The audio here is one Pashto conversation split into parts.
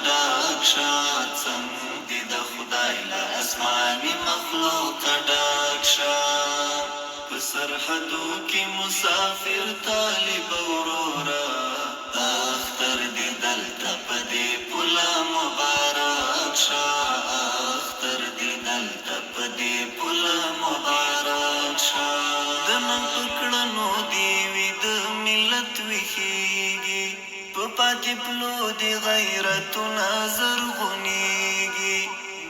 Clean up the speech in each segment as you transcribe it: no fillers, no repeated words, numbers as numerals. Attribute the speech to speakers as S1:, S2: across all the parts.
S1: ډاک شه څنګ دې د خدای له اسماني مخلوقه ډاک شه په سرحدو کې مسافر طالب وروره اختر دې دلته په دې پوله مبارک شه اختر دې دلته په دې پوله مبارک شه د نن په کړنو دې وي د ملت ویښیږي په پاتې پلو دې غیرتونه زرغونیږي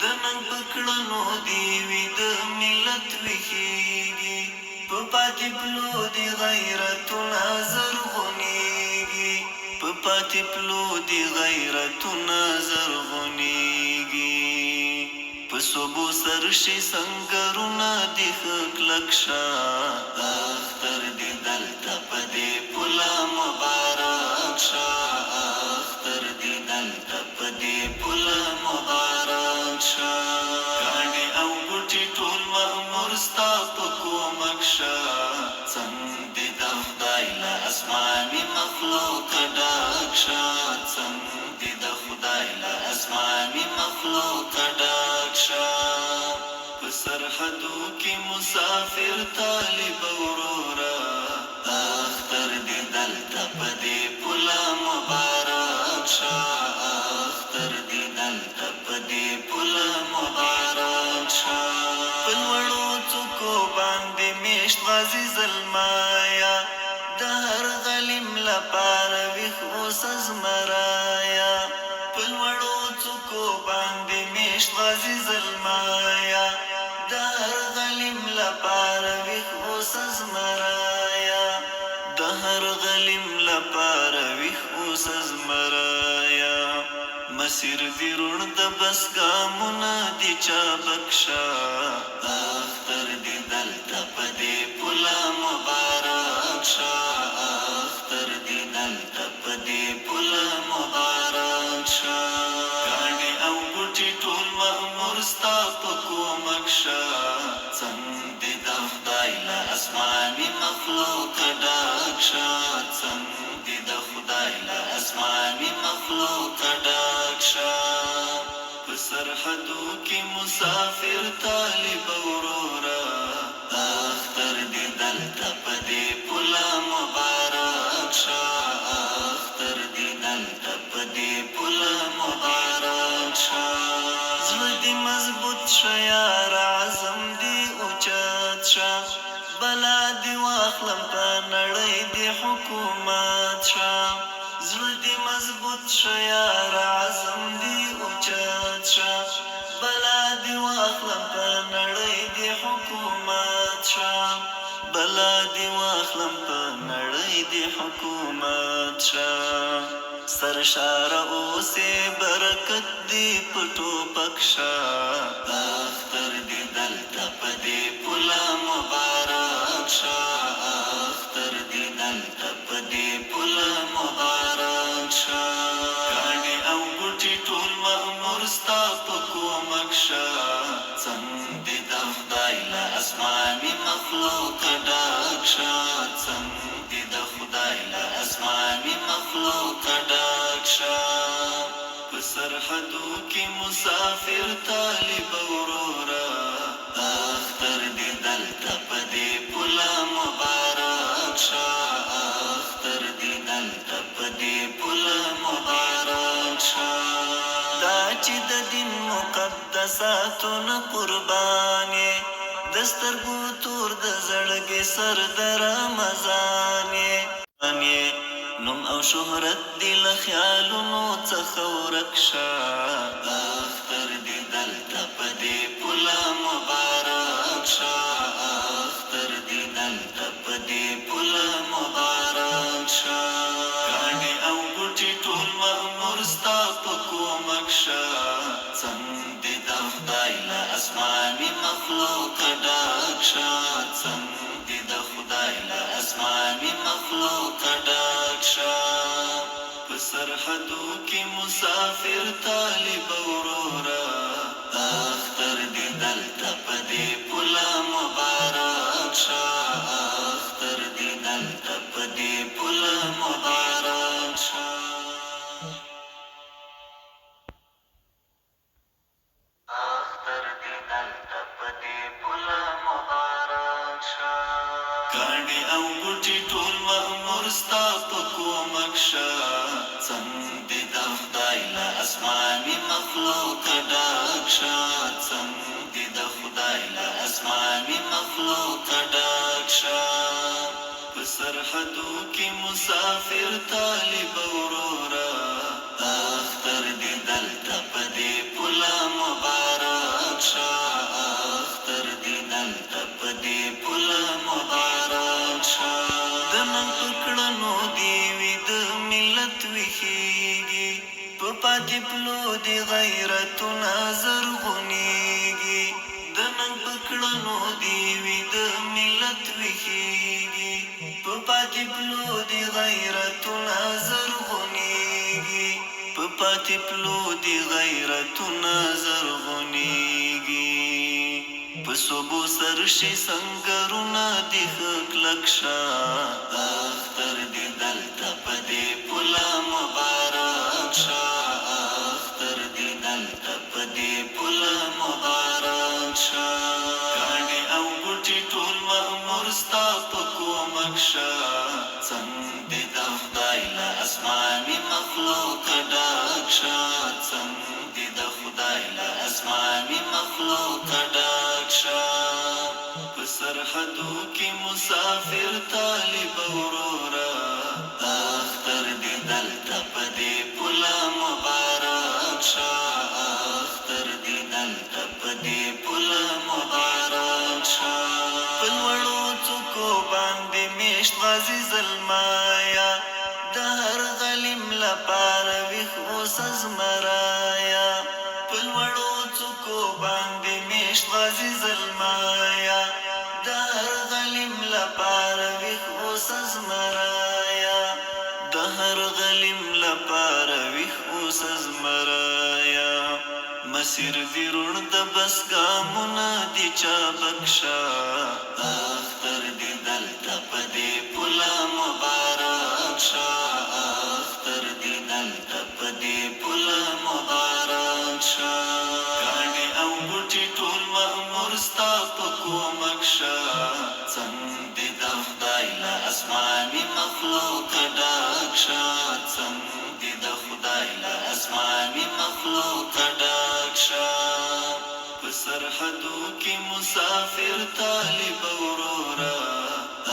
S1: د نن په کړنو دې وي د ملت ویښیږي په پاتې پلو دې غیرتونه زرغونیږي په پاتې پلو دې غیرتونه زرغونیږي په صوبو سرشي سنګرونه دې ښه کلک شه اختر دې دلته په دې پوله مبارک شه اختر دې دلته په دې پوله مبارک شه کاڼې او بوټي ټول مأمور ستا په کومک شه څنګ دې د خدای له اسماني مخلوقه ډاک شه څنګ دې د خدای له اسماني مخلوقه ډاک شه په سرحدو کې مسافر طالب وروره اختر دې دلته په دې پوله مبارک شه اختر دې دلته په دې پوله مبارک شه په لوړو څوکو باندې میشت غازي زلمایا د هر غلیم لپاره ویښ اوسه زمرایا په لوړو څوکو باندې میشت غازي زلمایا د هر غلیم لپاره ویښ اوسه زمرایا د هر غلیم لپاره ویښ اوسه زمرایا مسیر دی روڼ د بس ګامونه دي چابک شه اختر دې دلته په دې پوله مبارک شه اختر دې دلته په دې پوله مبارک شه کاڼې او بوټي ټول مأمور ستا په کومک شه څنګ دې د خدای له اسماني مخلوقه ډاک شه څنګ دې د خدای له اسماني مخلوقه ډاک شه په سرحدو کې مسافر طالب وروره اختر دې دلته په دې پوله مبارک شه اختر دې دلته په دې پوله مبارک شه زړه دې مضبوط شه یاره عزم دې اوچت شه بلا دې واخلم په نړۍ دې حکومت شه زړه دې مضبوط شه یاره عزم دې اوچت شه بلا دې واخلم په نړۍ دې حکومت شه بلا دې واخلم په نړۍ دې حکومت شه سرشاره اوسې برکت دې په ټوپک شه اختر دې دلته په دې پوله مبارک شه اختر دې دلته په دې پوله مبارک شه کاڼې او بوټي ټول مأمور ستا په کومک شه څنګ دې د خدای له اسماني مخلوقه ډاک شه څنګ دې د خدای له اسماني مخلوقه ډاک شه په سرحدو کې مسافر طالب وروره اختر دې دلته په دې پوله مبارک شه اختر دې دلته په دې پوله مبارک شه دا چې د دین مقدساتو نه قربان یې د سترګو تور د زړګي سر د رمضان یې نوم او شهرت دې له خیالونو څخه ورک شه اختر دې دلته په دې پوله مبارک شه اختر دې دلته په دې پوله مبارک شه کاڼې او بوټي ټول مأمور ستا په کومک شه څنګ دې د خدای له اسماني مخلوقه ډاک شه څنګ دې د خدای له اسماني مخلوقه ډاک شه په سرحدو کې مسافر طالب وروره اختر دې دلته په دې پوله مبارک شه اختر دې دلته په دې پوله مبارک شه کاڼي او بوټي ټول مأمور ستا په کومک شه څنګ دې د خدای له اسماني مخلوقه ډک شه څنګ دې د خدای له اسماني مخلوقه ډک شه په سرحدو کې مسافر طالب وروره اختر دې دلته په دې پوله مبارک شه اختر دې دلته په دې پوله مبارک شه د نن په کړنو دې وي د ملت ویښیږي په پاتې پلو دې غیرتونه زرغونیږي د نن په کړنو دې وي د ملت ویښیږي په پاتې پلو دې غیرتونه زرغونیږي په پاتې پلو دې غیرتونه زرغونیږي په صوبو سرشي سنګرونه دې ښه کلک شه اختر دې دلته په دې پوله مبارک شه اختر دې دلته په دې پوله مبارک شه کاڼي او بوټي ټول مأمور ستا په کومک شه څنګ دې د خدای له اسماني مخلوقه ډک شه څنګ دې د خدای له اسماني مخلوقه ډک شه په سرحدو کې مسافر طالب وروره اختر دې دلته په دې پوله مبارک شه اختر دې دلته په دې پوله مبارک شه په لوړو څوکو باندې میشت غازي زلمایا د هر غلیم لپاره ویښ اوسه زمرایا په لوړو څوکو باندې میشت غازي زلمایا د هر غلیم لپاره ویښ اوسه زمرایا د هر غلیم لپاره ویښ اوسه زمرایا مسیر دی روڼ د بس ګامونه دي چابک شه اختر دې دلته په دې پوله مبارک شه اختر دې دلته په دې پوله مبارک شه کاڼي او بوټي ټول مأمور ستا په کومک شه څنګ دې د خدای له اسماني مخلوقه ډک شه څنګ دې د خدای له اسماني مخلوقه ډک شه په سرحدو کې مسافر طالب وروره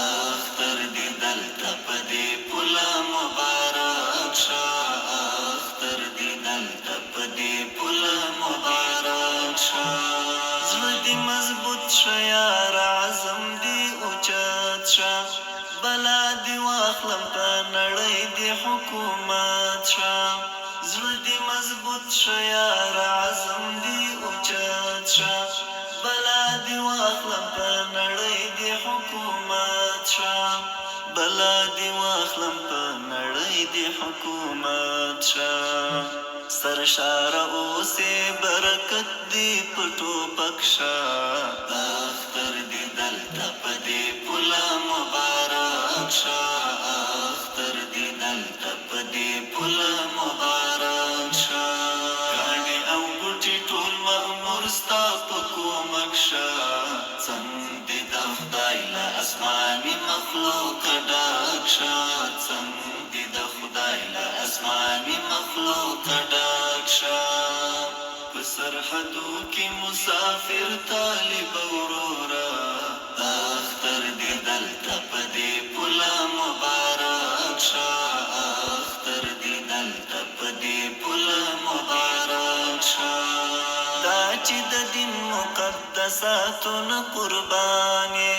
S1: اختر دې دلته په دې پوله مبارک شه اختر دې دلته په دې پوله مبارک شه زړه دې مضبوط شه یار عزم دې اوچت شه بلا دې واخلم په نړۍ دې حکومت شه زړه دې مضبوط شه یار عزم دې اوچت شه بلا دې واخلم په نړۍ دې حکومت شه بلا دې واخلم په نړۍ دې حکومت شه سرشاره اوسې برکت دې په ټوپک شه اختر دې دلته په دې پوله مبارک شه اختر دې دلته په دې پوله مبارک شه کاڼي او بوټي ټول مأمور ستا په کومک شه څنګ دې د خدای له اسماني مخلوقه ډک شه څنګ دې د خدای له اسماني مخلوقه ډک شه په سرحدو کې مسافر طالب وروره اختر دې دلته په دې پوله مبارک شه اختر دې دلته په دې پوله مبارک شه دا چې د دین مقدساتو نه قربان یې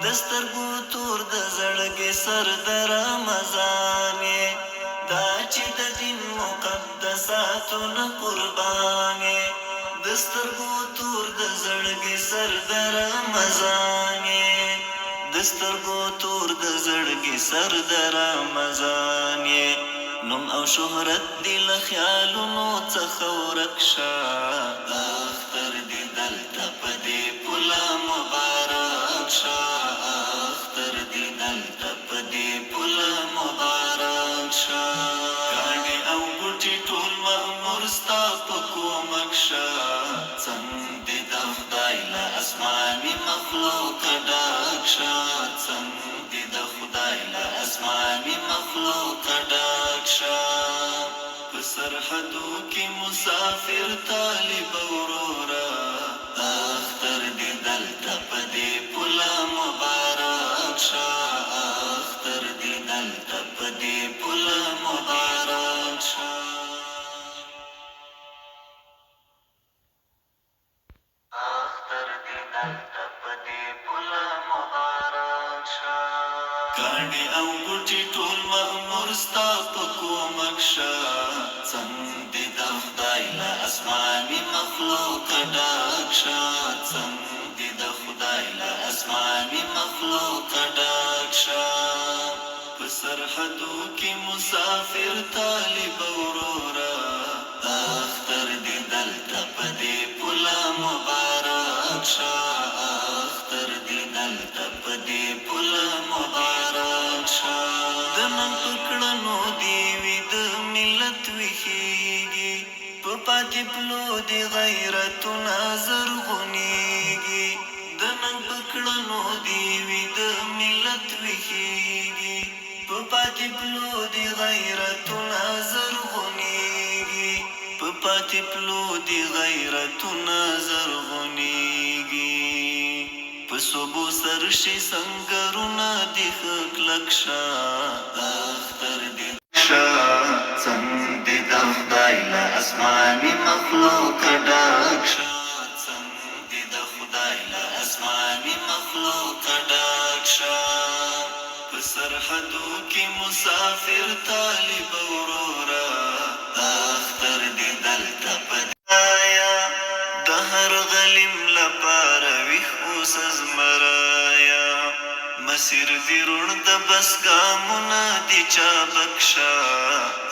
S1: د سترګو تور د زړګي سر د رمضان یې دا چې د دین مقدساتو نه قربان یې د سترګو تور د زړګي سر د رمضان یې د سترګو تور د زړګي سر د رمضان یې نوم او شهرت دی له خیالونو څخه ورک شه اختر دې دلته په دې پوله مبارک شه اختر دې دلته په دې پوله مبارک شه کاڼي او بوټي ټول مأمور ستا په کومک شه څنګ دې د خدای له اسماني مخلوقه ډک شه څنګ دې سرحدو کې مسافر طالب ورورا اختر دې دلته په دې پوله مبارک شه اختر دې دلته په دې پوله مبارک شه اختر دې دلته په دې پوله مبارک شه کاڼي او بوټي ټول مأمور ستا په کومک شه څنګ دې د خدای له اسماني مخلوق ډک شه څنګ دې د خدای له اسماني مخلوق ډک شه په سرحدو کې مسافر طالب ورورا اختر دې دلته په دې پوله مبارک شه اختر دې دلته په دې پوله مبارک شه د نن په کړنو دې وي د ملت ویښیږي په پاتې پلو دې غیرتونه زرغونیږي د نن په کړنو دې وي د ملت ویښیږي په پاتې پلو دې غیرتونه زرغونیږي په پاتې پلو دې غیرتونه زرغونیږي په صوبو سرشي سنگرونه دې ښه کلک شه اختر دې شه څنګ دې د خدای له اسماني مخلوق ډک شه څنګ دې د خدای له اسماني مخلوق ډک شه په سرحدو کې مسافر طالب ورورا اختر دې دلته په د هر غلیم لپاره ویښ اوسه زمرایا مسیر دې روڼ د بس ګامونه دې چابک شه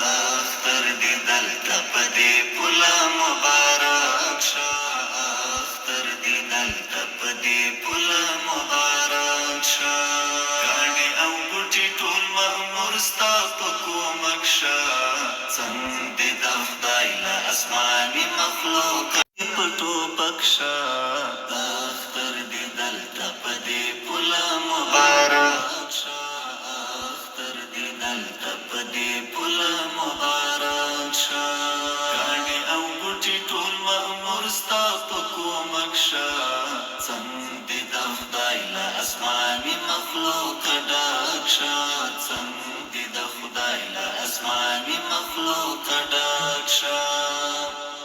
S1: اختر دې دلته په دې پوله مبارک شه اختر دې دلته په دې پوله مبارک شه کاڼي او بوټي ټول مأمور ستا په کومک شه څنګ دې د خدای له اسماني مخلوق په ټوپک شه اختر دې دلته په دې پوله مبارک شه اختر دې دلته په دې پوله مبارک شه کاڼي او بوټي ټول مأمور ستا په کومک شه څنګ دې د خدای له اسماني مخلوق ډک شه څنګ دې د خدای له اسماني مخلوق ډک شه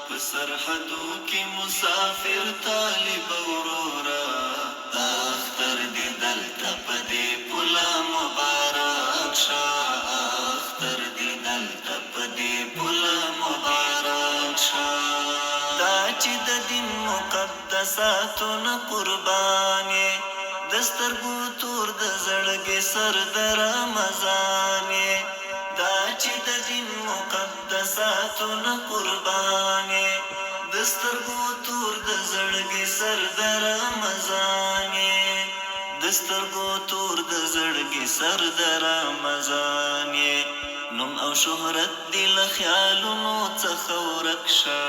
S1: په سرحدو کې مسافر طالب ورورا اختر دې دلته په دې پوله مبارک شه اختر دې دلته په دې پوله مبارک شه دا چې د دین مقدساتو نه قربان یې د سترګو تور د زړګي سر د رمضان یې دا چې د دین مقدساتو نه قربان یې د سترګو تور د زړګي سر د رمضان یې د سترګو تور د زړګي سر د رمضان یې نوم او شهرت دې له خیالونو څخه ورک شه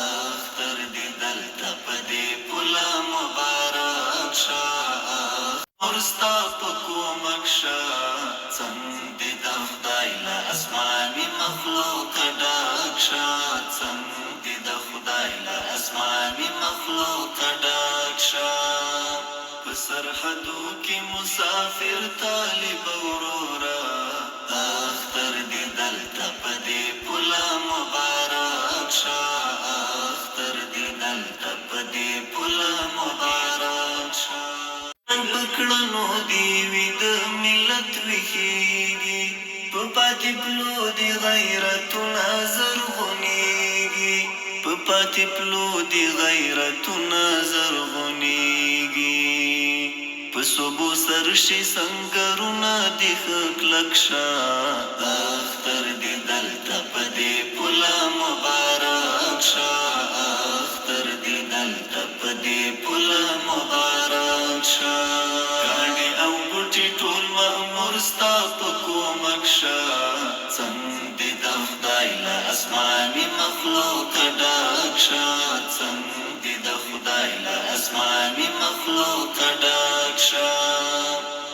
S1: اختر دې دلته په دې پوله مبارک شه ستا په کومک شه څنګ دې د خدای له اسماني مخلوق ډک شه څنګ دې د خدای له اسماني مخلوق ډک شه په سرحدو کې مسافر طالب ورورا اختر دې دلته په دې پوله مبارک شه اختر دې دلته په دې پوله مبارک شه پکړنو دې وي د ملت ویښیږي په پاتې پلو دې غیرتونه زرغونیږي په پاتې پلو دې غیرتونه زرغونیږي په صوبو سرشي سنگرونه دې ښه کلک شه اختر دې دلته په دې پوله مبارک شه اختر دې دلته په دې پوله مبارک شه کاڼي او بوټي ټول مأمور ستا په کومک شه څنګ دې د خدای له اسماني مخلوق ډک شه څنګ دې د خدای له اسماني مخلوق ډک شه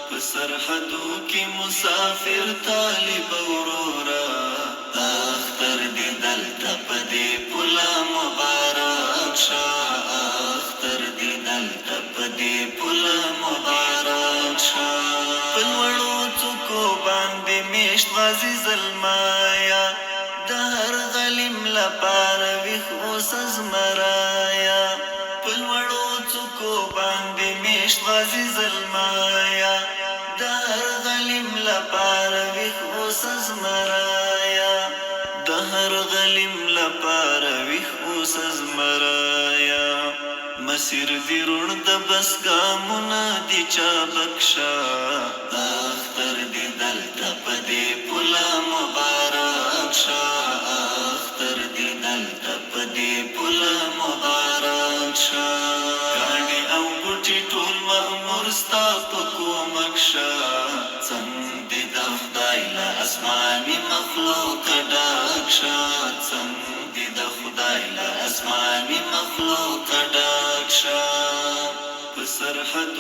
S1: په سرحدو کې مسافر طالب ورورا اختر دې دلته په دې پوله مبارک شه اختر دې دلته په دې پوله مبارک شه په لوړو څوکو باندې میشت غازي زلمایا د هر غلیم لپاره ویښ اوسه زمرایا په لوړو څوکو باندې میشت غازي زلمایا د هر غلیم لپاره ویښ اوسه زمرایا د هر غلیم لپاره ویښ اوسه زمرایا مسیر دی روڼ د بس ګامونه دی چابک شه اختر دی دلته په دې پوله مبارک شه اختر دی دلته په دې پوله مبارک شه کاڼي او بوټي ټول مأمور ستا په کومک شه څنګ دې د خدای له اسماني مخلوقه ډک شه څنګ دې د خدای له اسماني مخلوقه ډک شه په سرحد